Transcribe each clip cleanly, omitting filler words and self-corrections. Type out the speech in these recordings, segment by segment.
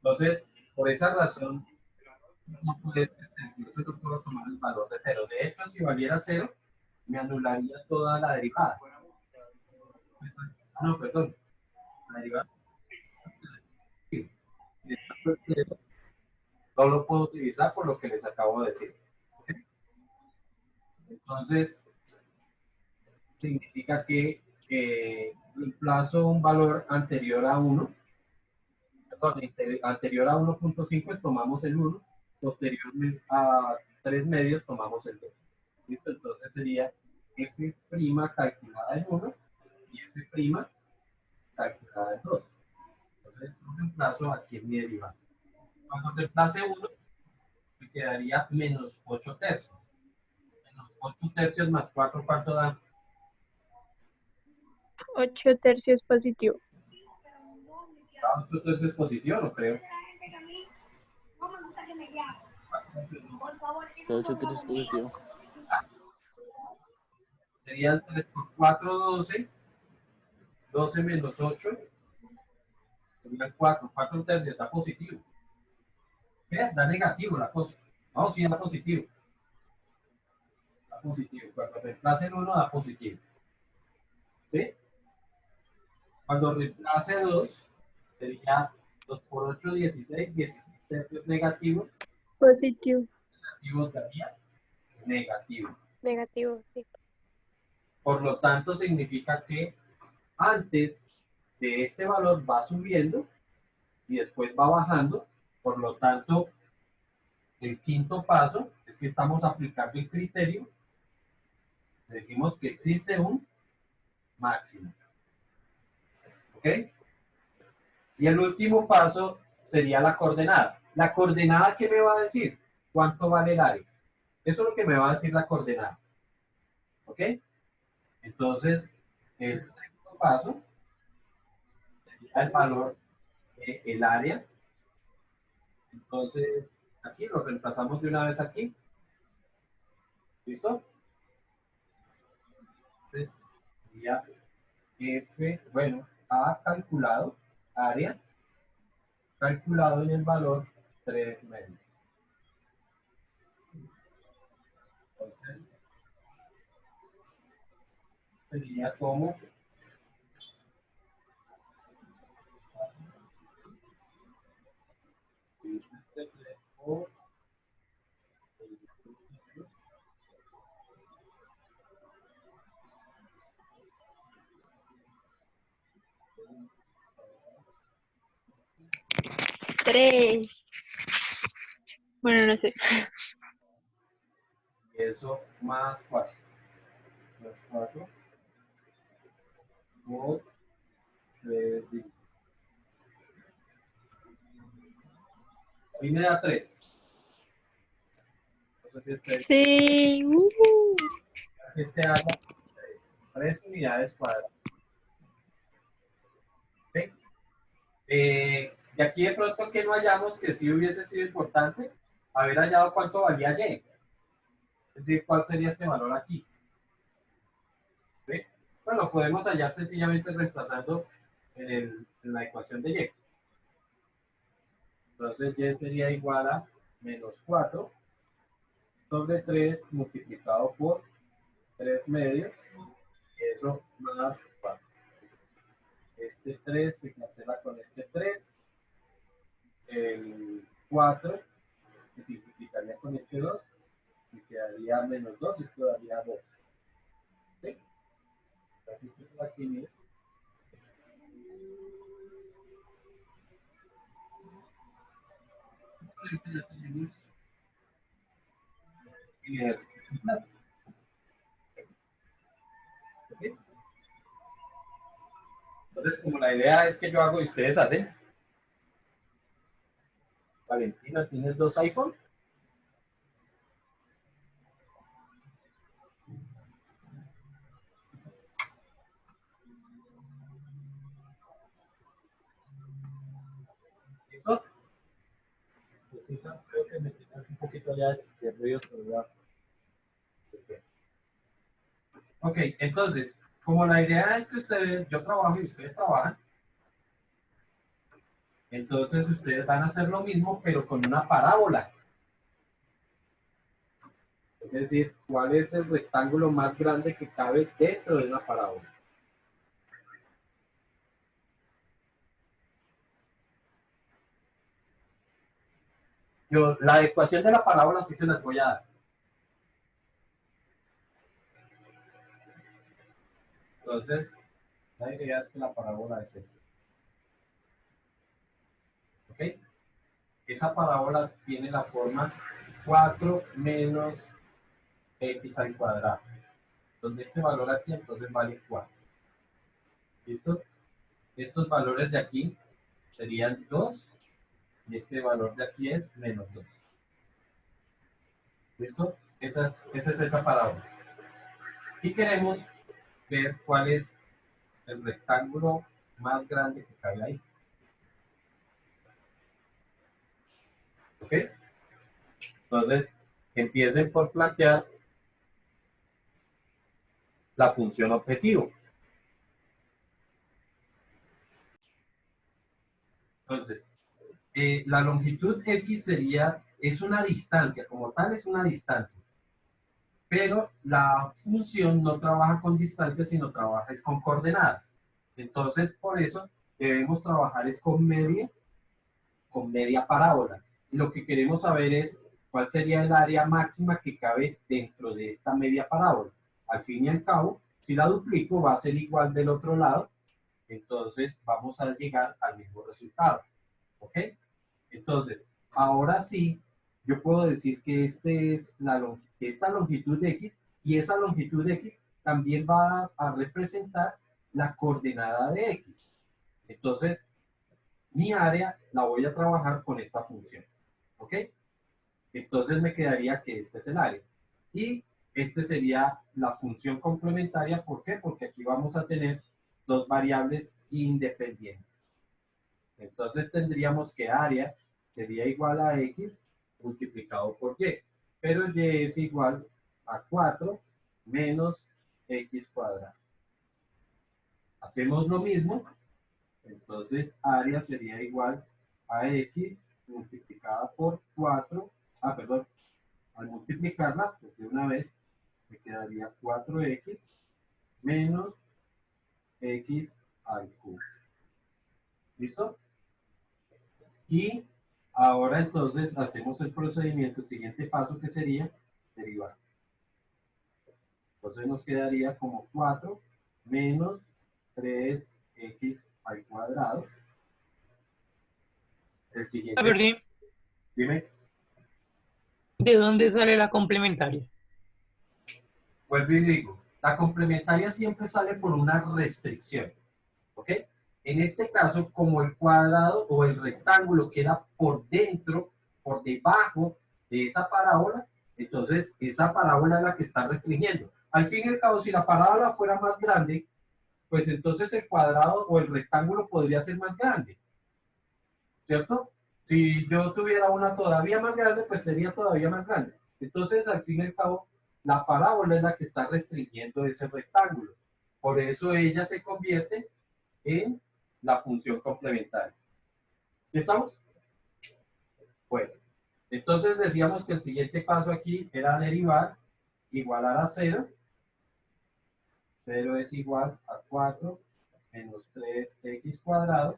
Entonces, por esa razón, no puede, yo no puedo tomar el valor de cero. De hecho, si valiera cero, me anularía toda la derivada. Ah, no, perdón, la derivada. No lo puedo utilizar por lo que les acabo de decir. Entonces, significa que reemplazo un valor anterior a 1, perdón, anterior a 1.5 pues tomamos el 1, posterior a 3 medios tomamos el 2. ¿Listo? Entonces sería f' calculada en 1 y f' calculada en 2. Entonces, lo reemplazo aquí en mi derivada. Cuando reemplace 1, me quedaría menos 8 tercios. Menos 8 tercios más 4, ¿cuánto da? 8 tercios positivo. 8 tercios positivo, no creo. 8 tercios positivo. Serían 3 por 4, 12. 12 menos 8. Serían 4. 4 tercios, da positivo. ¿Ves? Da negativo la cosa. No, sí da positivo. Da positivo. Cuando reemplace el 1, da positivo. ¿Sí? Cuando reemplace 2, sería 2 por 8, 16. 16 tercios negativos. Positivo. Negativos daría negativo. Negativo, sí. Por lo tanto, significa que antes de este valor va subiendo y después va bajando. Por lo tanto, el quinto paso es que estamos aplicando el criterio. Decimos que existe un máximo. ¿Ok? Y el último paso sería la coordenada. ¿La coordenada qué me va a decir? ¿Cuánto vale el área? Eso es lo que me va a decir la coordenada. ¿Ok? Entonces, el segundo paso sería el valor del área. Entonces, aquí lo reemplazamos de una vez aquí. ¿Listo? Entonces, sería F, bueno, A calculado, área, calculado en el valor 3 medios. Entonces, sería como por 3. Bueno, no sé. eso más 4. Más 4 por 3. A mí me da 3. No sé si ustedes Sí. este haga 3 unidades cuadradas. ¿Okay? Y aquí de pronto que no hallamos que sí hubiese sido importante haber hallado cuánto valía Y. Es decir, cuál sería este valor aquí. ¿Sí? Bueno, podemos hallar sencillamente reemplazando en la ecuación de Y. Entonces Y sería igual a menos 4 sobre 3 multiplicado por 3 medios. Eso más 4. Este 3 se cancela con este 3. El 4 se simplificaría con este 2 y quedaría menos 2 y esto daría 2. ¿Sí? Aquí, mira. Y ¿okay? Entonces, como la idea es que yo hago y ustedes hacen. Valentina, ¿tienes 2 iPhone? ¿Listo? Creo que me tienes un poquito ya de ruido, pero ya. Ok, entonces, como la idea es que ustedes, yo trabajo y ustedes trabajan, Entonces ustedes van a hacer lo mismo, pero con una parábola. Es decir, ¿cuál es el rectángulo más grande que cabe dentro de una parábola? Yo, la ecuación de la parábola sí se las voy a dar. Entonces, la idea es que la parábola es esta. ¿Ok? Esa parábola tiene la forma 4 menos x al cuadrado, donde este valor aquí entonces vale 4. ¿Listo? Estos valores de aquí serían 2 y este valor de aquí es menos 2. ¿Listo? Esa es esa parábola. Y queremos ver cuál es el rectángulo más grande que cabe ahí. ¿Ok? Entonces, empiecen por plantear la función objetivo. Entonces, la longitud X es una distancia, como tal es una distancia. Pero la función no trabaja con distancia, sino trabaja es con coordenadas. Entonces, por eso debemos trabajar es con media parábola. Y lo que queremos saber es cuál sería el área máxima que cabe dentro de esta media parábola. Al fin y al cabo, si la duplico, va a ser igual del otro lado, entonces vamos a llegar al mismo resultado. ¿Ok? Entonces, ahora sí, yo puedo decir que esta longitud de X y esa longitud de X también va a representar la coordenada de X. Entonces, mi área la voy a trabajar con esta función. ¿Ok? Entonces me quedaría que este es el área. Y este sería la función complementaria. ¿Por qué? Porque aquí vamos a tener dos variables independientes. Entonces tendríamos que área sería igual a X multiplicado por Y. Pero Y es igual a 4 menos X cuadrado. Hacemos lo mismo. Entonces área sería igual a X multiplicada por 4. Perdón. Al multiplicarla, pues de una vez, me quedaría 4X menos X al cubo. ¿Listo? Y ahora entonces hacemos el procedimiento, el siguiente paso que sería derivar. Entonces nos quedaría como 4 menos 3x al cuadrado. El A siguiente, ver, dime, ¿de dónde sale la complementaria? vuelvo y digo, la complementaria siempre sale por una restricción, ¿ok? En este caso, como el cuadrado o el rectángulo queda por dentro, por debajo de esa parábola, entonces esa parábola es la que está restringiendo. Al fin y al cabo, si la parábola fuera más grande, pues entonces el cuadrado o el rectángulo podría ser más grande, ¿cierto? Si yo tuviera una todavía más grande, pues sería todavía más grande. Entonces, al fin y al cabo, la parábola es la que está restringiendo ese rectángulo. Por eso ella se convierte en la función complementaria. ¿Sí estamos? Bueno, entonces decíamos que el siguiente paso aquí era derivar, igualar a 0. 0 es igual a 4 menos 3x cuadrado.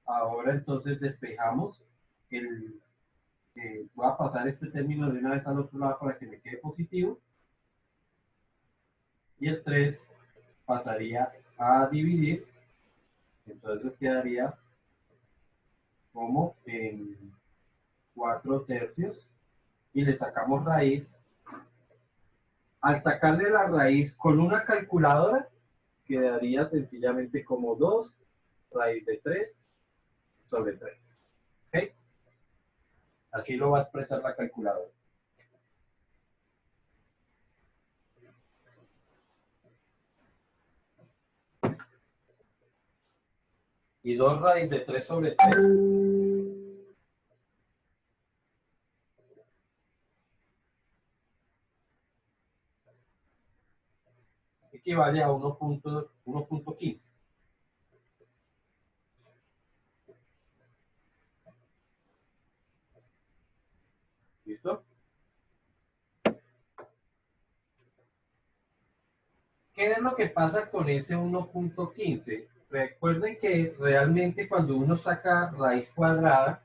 Ahora entonces despejamos voy a pasar este término de una vez al otro lado para que me quede positivo. Y el 3 pasaría a dividir. Entonces quedaría como en 4 tercios. Y le sacamos raíz. Al sacarle la raíz con una calculadora, quedaría sencillamente como 2 raíz de 3 sobre 3. ¿Ok? Así lo va a expresar la calculadora. Y 2 raíz de 3 sobre 3 equivale a 1.15. ¿Listo? ¿Qué es lo que pasa con ese 1.15? Recuerden que realmente cuando uno saca raíz cuadrada,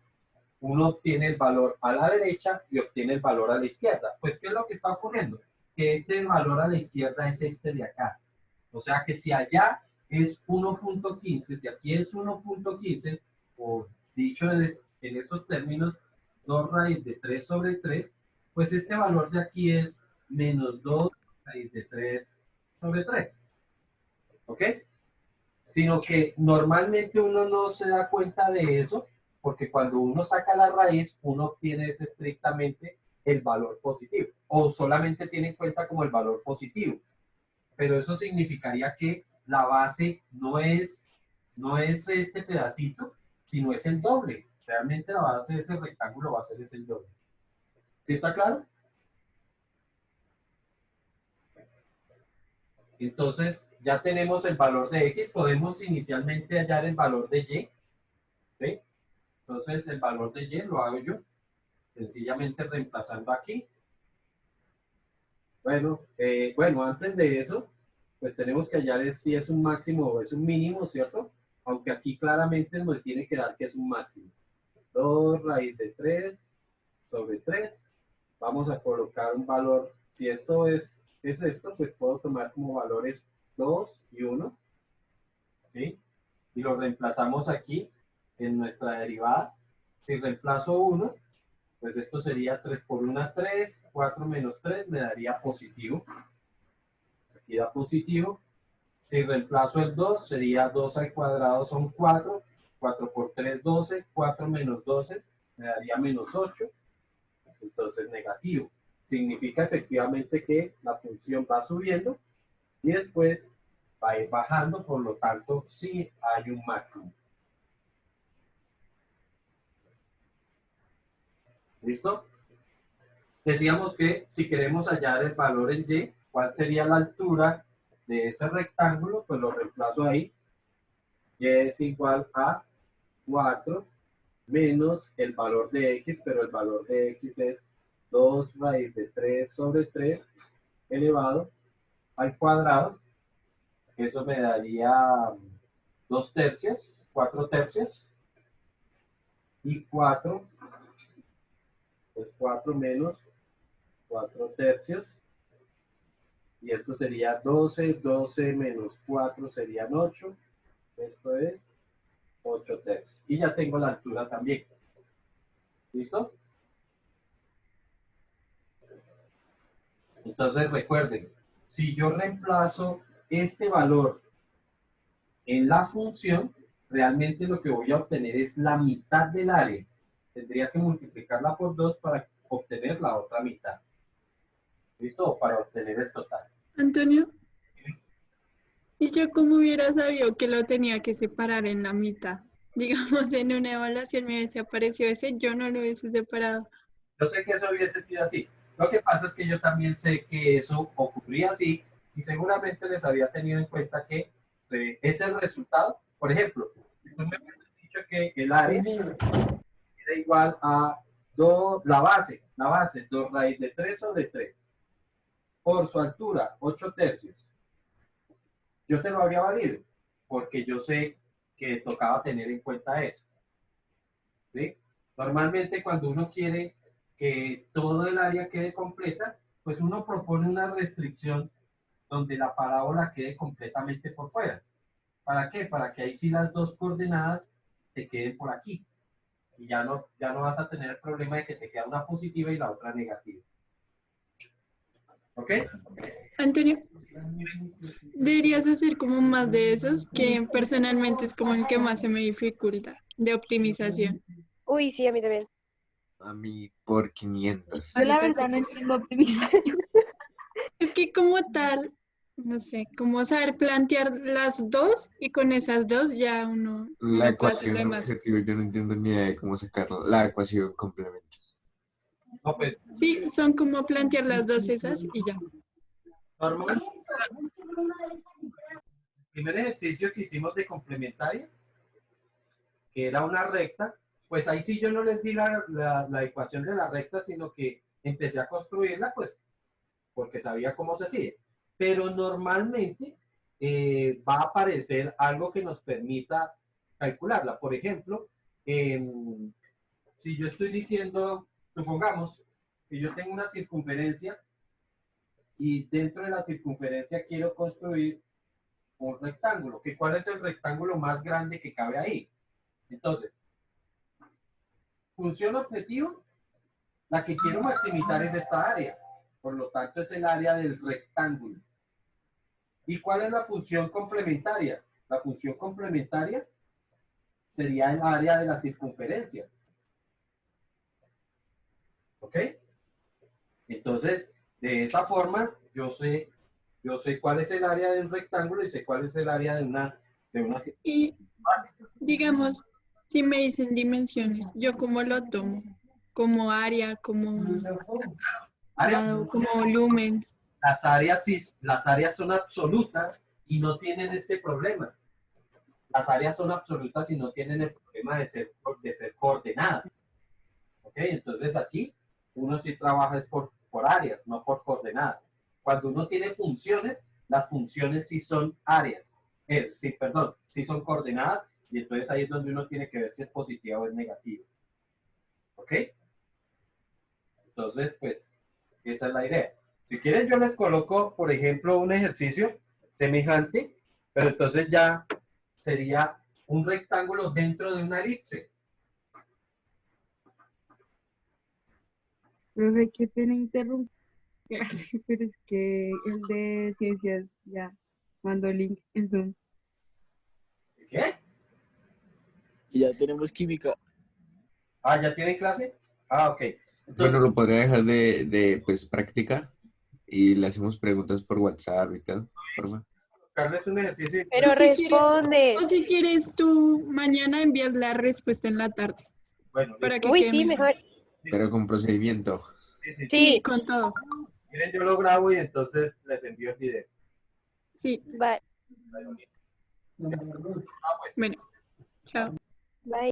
uno obtiene el valor a la derecha y obtiene el valor a la izquierda. Pues, ¿qué es lo que está ocurriendo? Que este valor a la izquierda es este de acá. O sea que si allá es 1.15, si aquí es 1.15, o dicho en esos términos, 2 raíz de 3 sobre 3, pues este valor de aquí es menos 2 raíz de 3 sobre 3. ¿Ok? Sino que normalmente uno no se da cuenta de eso, porque cuando uno saca la raíz, uno obtiene estrictamente el valor positivo, o solamente tiene en cuenta como el valor positivo. Pero eso significaría que la base no es este pedacito, sino es el doble. Realmente la base de ese rectángulo va a ser el doble. ¿Sí está claro? Entonces, ya tenemos el valor de X, podemos inicialmente hallar el valor de Y. ¿Sí? Entonces, el valor de Y lo hago yo, sencillamente reemplazando aquí. Bueno, antes de eso, pues tenemos que hallar si es un máximo o es un mínimo, ¿cierto? Aunque aquí claramente nos tiene que dar que es un máximo. 2 raíz de 3 sobre 3. Vamos a colocar un valor. Si esto es esto, pues puedo tomar como valores 2 y 1. ¿Sí? Y lo reemplazamos aquí en nuestra derivada. Si reemplazo 1, pues esto sería 3 por 1, 3. 4 menos 3 me daría positivo. Aquí da positivo. Si reemplazo el 2, sería 2 al cuadrado son 4. 4 por 3, 12. 4 menos 12 me daría menos 8. Entonces negativo. Significa efectivamente que la función va subiendo y después va a ir bajando, por lo tanto sí hay un máximo. ¿Listo? Decíamos que si queremos hallar el valor en Y, ¿cuál sería la altura de ese rectángulo? Pues lo reemplazo ahí. Y es igual a 4 menos el valor de X, pero el valor de X es 2 raíz de 3 sobre 3 elevado al cuadrado. Eso me daría 2 tercios, 4 tercios. Y 4, pues 4 menos 4 tercios. Y esto sería 12, 12 menos 4 serían 8. Esto es 8 tercios. Y ya tengo la altura también. ¿Listo? Entonces recuerden, si yo reemplazo este valor en la función, realmente lo que voy a obtener es la mitad del área. Tendría que multiplicarla por 2 para obtener la otra mitad. ¿Listo? O para obtener el total. Antonio, ¿y yo cómo hubiera sabido que lo tenía que separar en la mitad? Digamos, en una evaluación me hubiese aparecido ese, yo no lo hubiese separado. Yo sé que eso hubiese sido así. Lo que pasa es que yo también sé que eso ocurría así y seguramente les había tenido en cuenta que ese resultado, por ejemplo, si tú me hubieras dicho que el área era igual a la base, 2 raíz de 3 sobre 3, por su altura, 8 tercios. Yo te lo habría valido, porque yo sé que tocaba tener en cuenta eso. ¿Sí? Normalmente cuando uno quiere que todo el área quede completa, pues uno propone una restricción donde la parábola quede completamente por fuera. ¿Para qué? Para que ahí sí las dos coordenadas te queden por aquí. Y ya no vas a tener el problema de que te queda una positiva y la otra negativa. ¿Ok? Antonio, deberías hacer como más de esos que personalmente es como el que más se me dificulta, de optimización. Uy, sí, a mí también. A mí por 500. Yo la verdad no entiendo optimización. Es que como tal, no sé, como saber plantear las dos y con esas dos ya uno La puede hacer lo ecuación demás. objetiva, yo no entiendo ni idea de cómo sacarla. La ecuación complemento. No, pues Sí, son como plantear las dos esas y ya. normal. El primer ejercicio que hicimos de complementaria, que era una recta, pues ahí sí yo no les di la ecuación de la recta, sino que empecé a construirla, pues, porque sabía cómo se hacía. Pero normalmente va a aparecer algo que nos permita calcularla. Por ejemplo, si yo estoy diciendo, supongamos que yo tengo una circunferencia y dentro de la circunferencia quiero construir un rectángulo. ¿Cuál es el rectángulo más grande que cabe ahí? Entonces, función objetivo, la que quiero maximizar es esta área. Por lo tanto, es el área del rectángulo. ¿Y cuál es la función complementaria? La función complementaria sería el área de la circunferencia. ¿Ok? Entonces, de esa forma, yo sé cuál es el área del rectángulo y sé cuál es el área de una Y digamos, si me dicen dimensiones, ¿yo cómo lo tomo? Como área, como área. lado, como volumen. Las áreas son absolutas y no tienen este problema. Las áreas son absolutas y no tienen el problema de ser coordenadas. ¿Ok? Entonces aquí uno sí trabaja es por áreas, no por coordenadas. Cuando uno tiene funciones, las funciones sí son áreas. Sí son coordenadas y entonces ahí es donde uno tiene que ver si es positiva o es negativa. ¿Ok? Entonces, pues, esa es la idea. Si quieren, yo les coloco, por ejemplo, un ejercicio semejante, pero entonces ya sería un rectángulo dentro de una elipse. Profe, qué pena interrumpir, pero es que el de ciencias ya mandó link en Zoom. ¿Qué? Y ya tenemos química. Ah, ¿ya tienen clase? Ah, ok. Bueno, Entonces, lo podría dejar de pues práctica y le hacemos preguntas por WhatsApp y tal. Forma. colocarles un ejercicio. Pero O si quieres, responde. o si quieres tú mañana envías la respuesta en la tarde Bueno, para listo. que Uy, quede sí, mejor. mejor. Pero con procedimiento. Sí. Sí, Sí, con todo. Si quieren, yo lo grabo y entonces les envío el video. Sí, bye. Bueno, listo. Ah, pues. bueno, chao. Bye.